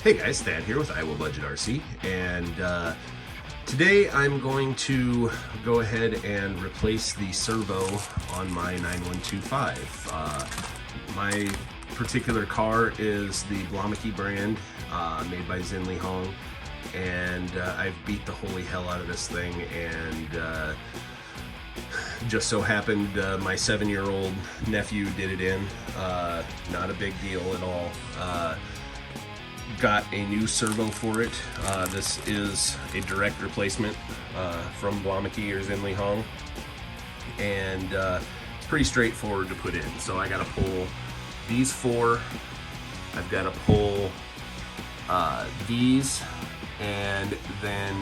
Hey guys, Thad here with Iowa Budget RC, and today I'm going to go ahead and replace the servo on my 9125. My particular car is the Blomiky brand, made by Xinlehong, and I've beat the holy hell out of this thing, and just so happened my 7-year-old nephew did it in. Not a big deal at all. Got a new servo for it. This is a direct replacement from Blomiky or Xinlehong, and it's pretty straightforward to put in. So I got to pull these four, I've got to pull these, and then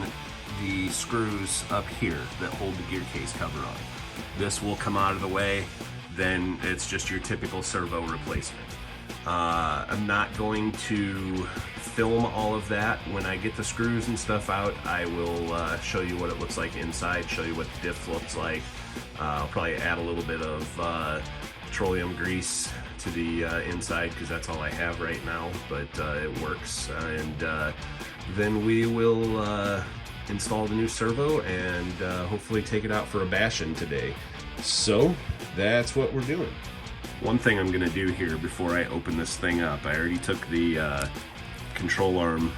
the screws up here that hold the gear case cover on. This will come out of the way, then it's just your typical servo replacement. I'm not going to film all of that. When I get the screws and stuff out, I will show you what it looks like inside, show you what the diff looks like. I'll probably add a little bit of petroleum grease to the inside because that's all I have right now, but it works. And then we will install the new servo and hopefully take it out for a bash-in today. So that's what we're doing. One thing I'm going to do here before I open this thing up, I already took the control arm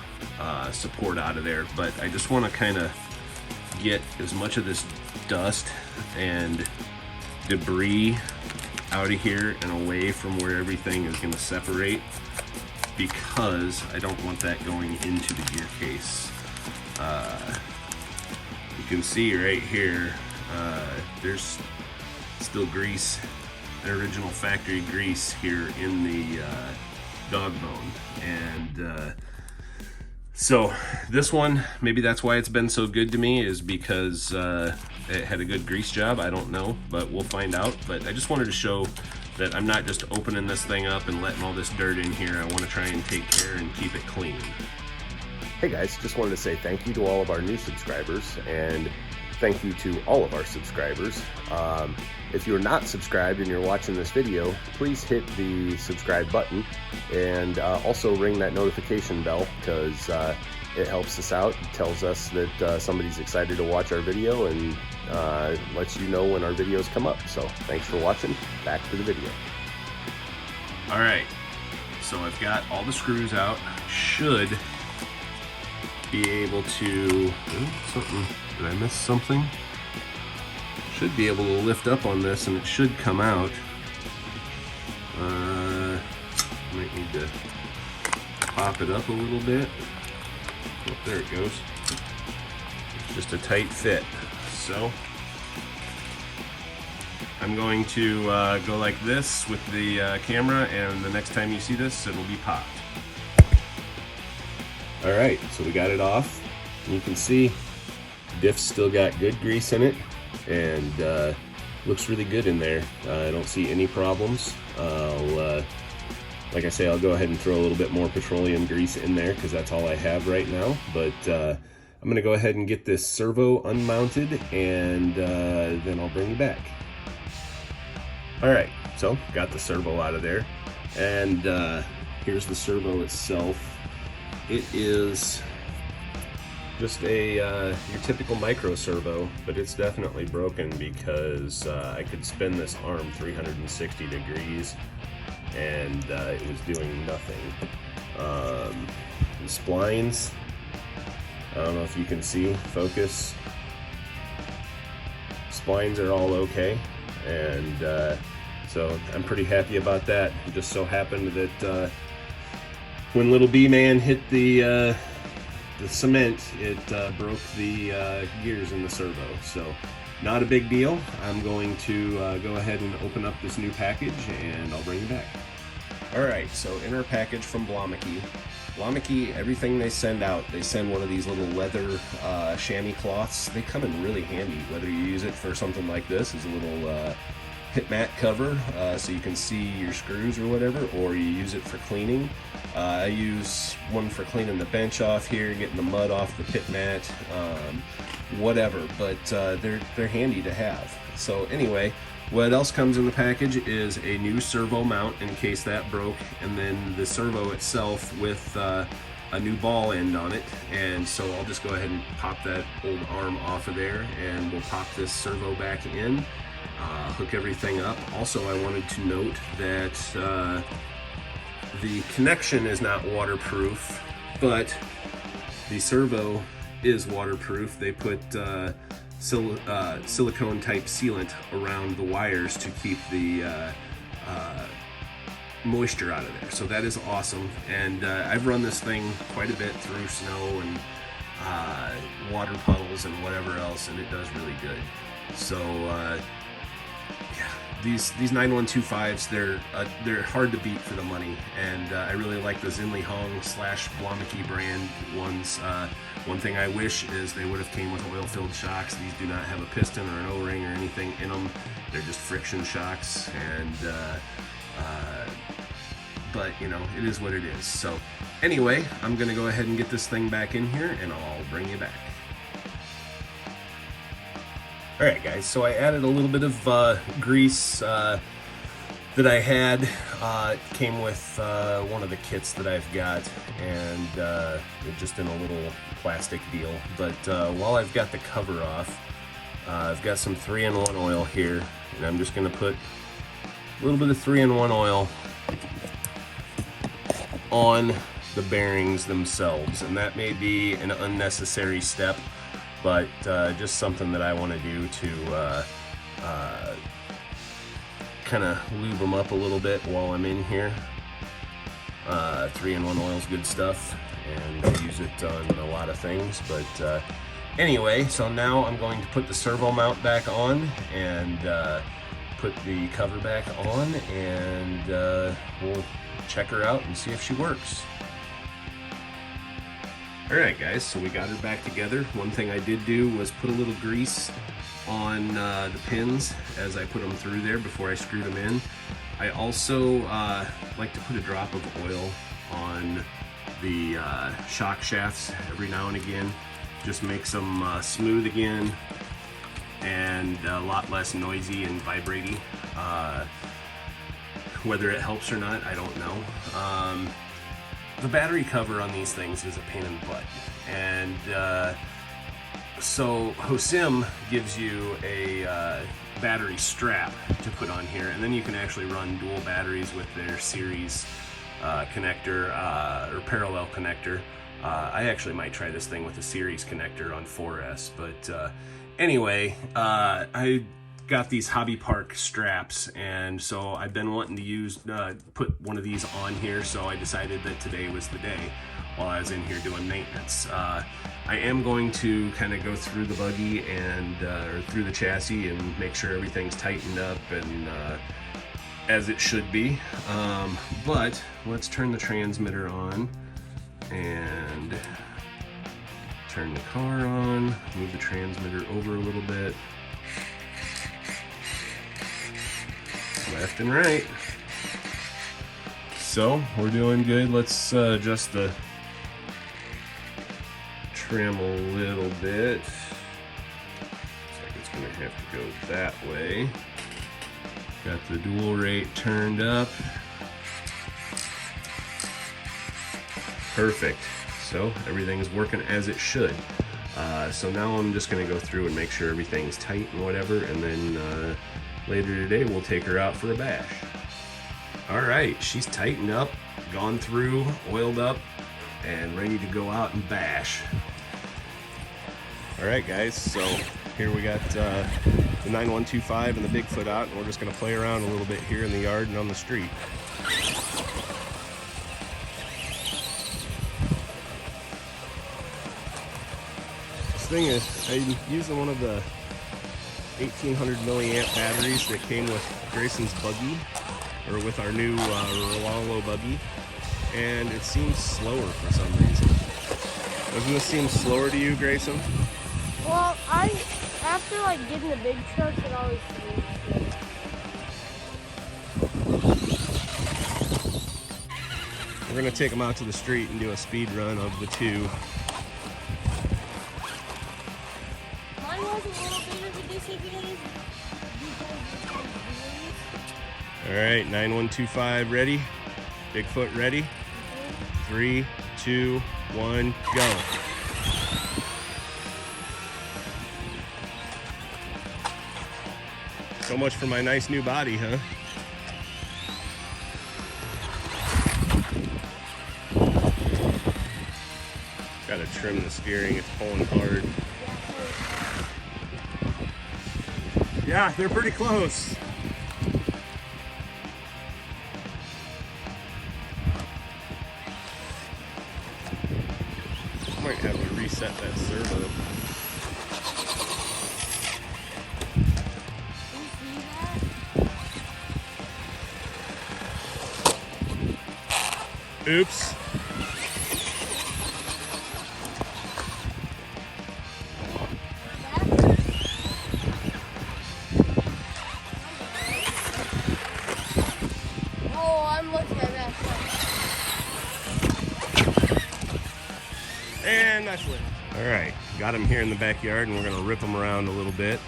support out of there, but I just want to kind of get as much of this dust and debris out of here and away from where everything is going to separate, because I don't want that going into the gear case. You can see right here, there's still grease, original factory grease here in the dog bone, and so this one, maybe that's why it's been so good to me, is because it had a good grease job. I don't know, but we'll find out. But I just wanted to show that I'm not just opening this thing up and letting all this dirt in here. I want to try and take care and keep it clean. Hey guys, just wanted to say thank you to all of our new subscribers, and thank you to all of our subscribers. If you're not subscribed and you're watching this video, please hit the subscribe button, and also ring that notification bell, because it helps us out. It tells us that somebody's excited to watch our video, and lets you know when our videos come up. So thanks for watching. Back to the video. All right, so I've got all the screws out. Should be able to, did I miss something? Should be able to lift up on this and it should come out. Might need to pop it up a little bit. Oh, there it goes. It's just a tight fit. So I'm going to go like this with the camera, and the next time you see this, it'll be popped. All right, so we got it off. You can see diff's still got good grease in it, and looks really good in there. I don't see any problems. Like I say, I'll go ahead and throw a little bit more petroleum grease in there because that's all I have right now. But I'm gonna go ahead and get this servo unmounted, and then I'll bring you back. All right, so got the servo out of there, and here's the servo itself. It is just a your typical micro servo, but it's definitely broken because I could spin this arm 360 degrees and it was doing nothing. The splines, I don't know if you can see, focus. Splines are all okay, and so I'm pretty happy about that. It just so happened that when little B-Man hit the cement, it broke the gears in the servo. So not a big deal. I'm going to go ahead and open up this new package, and I'll bring you back. All right, so in our package from Blomiky, everything they send out, they send one of these little leather chamois cloths. They come in really handy, whether you use it for something like this as a little pit mat cover, so you can see your screws or whatever, or you use it for cleaning. I use one for cleaning the bench off here, getting the mud off the pit mat, whatever, but they're handy to have. So anyway, what else comes in the package is a new servo mount in case that broke, and then the servo itself with a a new ball end on it, and so I'll just go ahead and pop that old arm off of there, and we'll pop this servo back in, hook everything up. Also, I wanted to note that the connection is not waterproof, but the servo is waterproof. They put silicone type sealant around the wires to keep the moisture out of there, so that is awesome. And I've run this thing quite a bit through snow and water puddles and whatever else, and it does really good. So yeah, these 9125s, they're hard to beat for the money, and I really like the Xinlehong / Blomiky brand ones. One thing I wish is they would have came with oil-filled shocks. These do not have a piston or an O-ring or anything in them. They're just friction shocks, and but you know, it is what it is. So anyway, I'm gonna go ahead and get this thing back in here, and I'll bring you back. All right, guys, so I added a little bit of grease that I had. It came with one of the kits that I've got, and just in a little plastic deal. But while I've got the cover off, I've got some 3-in-1 oil here, and I'm just gonna put a little bit of 3-in-1 oil on the bearings themselves, and that may be an unnecessary step, but just something that I want to do to kind of lube them up a little bit while I'm in here. 3-in-1 oil is good stuff, and I use it on a lot of things. But anyway, so now I'm going to put the servo mount back on and put the cover back on, and we'll check her out and see if she works. Alright guys, so we got her back together. One thing I did do was put a little grease on the pins as I put them through there before I screwed them in. I also like to put a drop of oil on the shock shafts every now and again. Just makes them smooth again and a lot less noisy and vibrating. Whether it helps or not, I don't know. The battery cover on these things is a pain in the butt, and so Hosim gives you a battery strap to put on here, and then you can actually run dual batteries with their series connector or parallel connector. I actually might try this thing with a series connector on 4S, but anyway, I got these Hobby Park straps, and so I've been wanting to use put one of these on here, so I decided that today was the day while I was in here doing maintenance. I am going to kind of go through the buggy and or through the chassis and make sure everything's tightened up and as it should be, but let's turn the transmitter on and turn the car on, move the transmitter over a little bit, left and right. So we're doing good. Let's adjust the trim a little bit. Looks like it's gonna have to go that way. Got the dual rate turned up. Perfect. So everything's working as it should. So now I'm just gonna go through and make sure everything's tight and whatever, and then later today we'll take her out for a bash. Alright, she's tightened up, gone through, oiled up, and ready to go out and bash. Alright guys, so here we got the 9125 and the Bigfoot out, and we're just going to play around a little bit here in the yard and on the street. This thing is, I'm using one of the 1800 milliamp batteries that came with Grayson's buggy, or with our new Rolalo buggy, and it seems slower for some reason. Doesn't this seem slower to you, Grayson? Well, after like getting the big trucks, it always seems. We're gonna take them out to the street and do a speed run of the two. Mine was a little bit of a disadvantage. Alright, 9125 ready? Bigfoot ready? 3, 2, 1, go. So much for my nice new body, huh? Gotta trim the steering, it's pulling hard. Yeah, they're pretty close. Might have to reset that servo. Oops. Oh, I'm looking at that. And that's it. All right, got him here in the backyard, and we're gonna rip him around a little bit.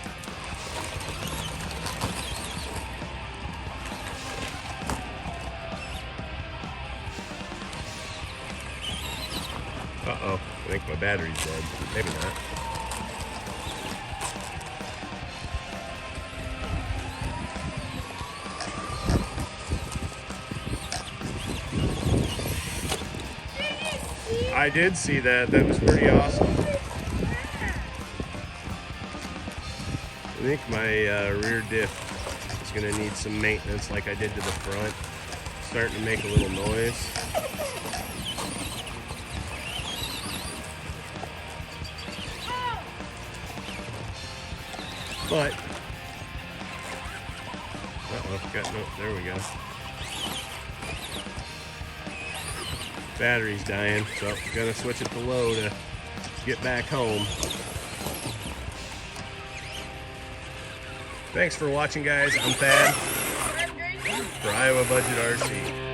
Uh-oh, I think my battery's dead. Maybe not. I did see that. That was pretty awesome. I think my rear diff is going to need some maintenance like I did to the front. It's starting to make a little noise. But, there we go. Battery's dying, so gonna switch it to low to get back home. Thanks for watching, guys. I'm Thad for Iowa Budget RC.